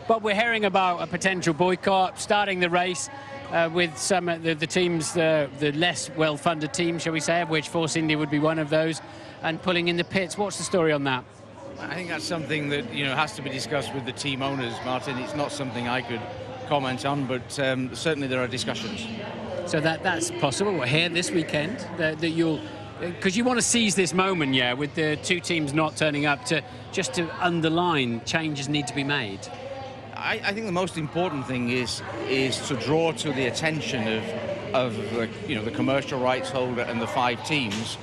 But we're hearing about a potential boycott, starting the race with some of the teams, the less well-funded teams, shall we say, of which Force India would be one of those, and pulling in the pits. What's the story on that? I think that's something that has to be discussed with the team owners, Martin. It's not something I could comment on, but certainly there are discussions. So that's possible here this weekend, that you'll, because you want to seize this moment, yeah, with the two teams not turning up, to underline changes need to be made. I think the most important thing is to draw to the attention of the commercial rights holder and the 5 teams.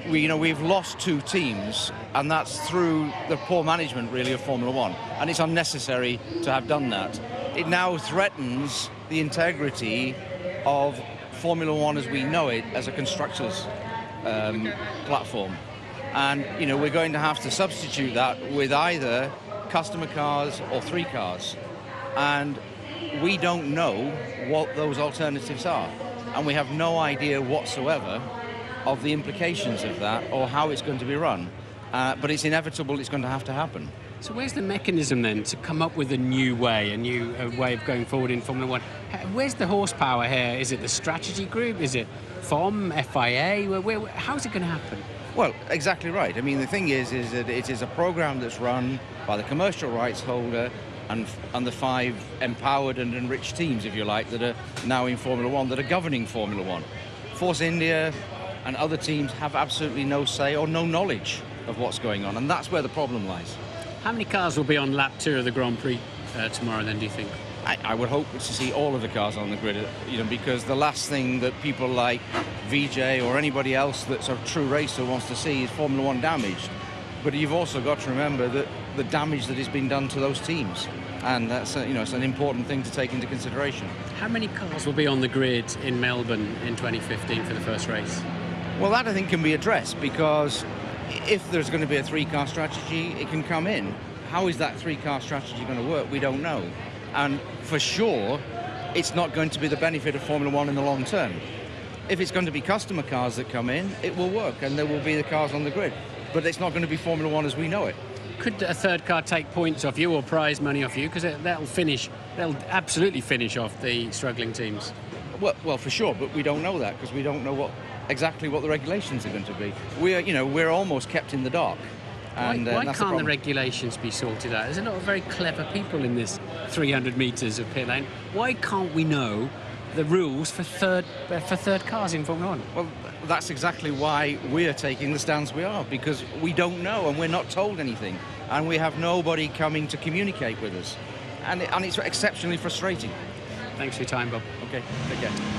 We've lost 2 teams, and that's through the poor management, really, of Formula One, and it's unnecessary to have done that. It now threatens the integrity of Formula One as we know it, as a constructors' platform, and we're going to have to substitute that with either customer cars or 3 cars, and we don't know what those alternatives are, and we have no idea whatsoever of the implications of that or how it's going to be run, but it's inevitable. It's going to have to happen. So where's the mechanism then to come up with a new way of going forward in Formula One? Where's the horsepower here? Is it the strategy group? Is it FOM, FIA? How's it going to happen? Well, exactly right. I mean, the thing is that it is a program that's run by the commercial rights holder and the 5 empowered and enriched teams, if you like, that are now in Formula One, that are governing Formula One. Force India and other teams have absolutely no say or no knowledge of what's going on, and that's where the problem lies. How many cars will be on lap 2 of the Grand Prix tomorrow then, do you think? I would hope to see all of the cars on the grid, because the last thing that people like VJ or anybody else that's a true racer wants to see is Formula One damaged. But you've also got to remember that the damage that has been done to those teams, and that's it's an important thing to take into consideration. How many cars will be on the grid in Melbourne in 2015 for the first race? Well, that I think can be addressed, because if there's going to be a 3-car strategy, it can come in. How is that 3-car strategy going to work? We don't know. And for sure, it's not going to be the benefit of Formula One in the long term. If it's going to be customer cars that come in, it will work, and there will be the cars on the grid. But it's not going to be Formula One as we know it. Could a 3rd car take points off you or prize money off you? Because that'll absolutely finish off the struggling teams. Well, for sure, but we don't know that, because we don't know exactly what the regulations are going to be. We're almost kept in the dark. And, why can't the regulations be sorted out? There's a lot of very clever people in this 300 metres of pit lane. Why can't we know the rules for third cars in Formula One? Well, that's exactly why we're taking the stance we are, because we don't know and we're not told anything, and we have nobody coming to communicate with us, and it's exceptionally frustrating. Thanks for your time, Bob. Okay, take care.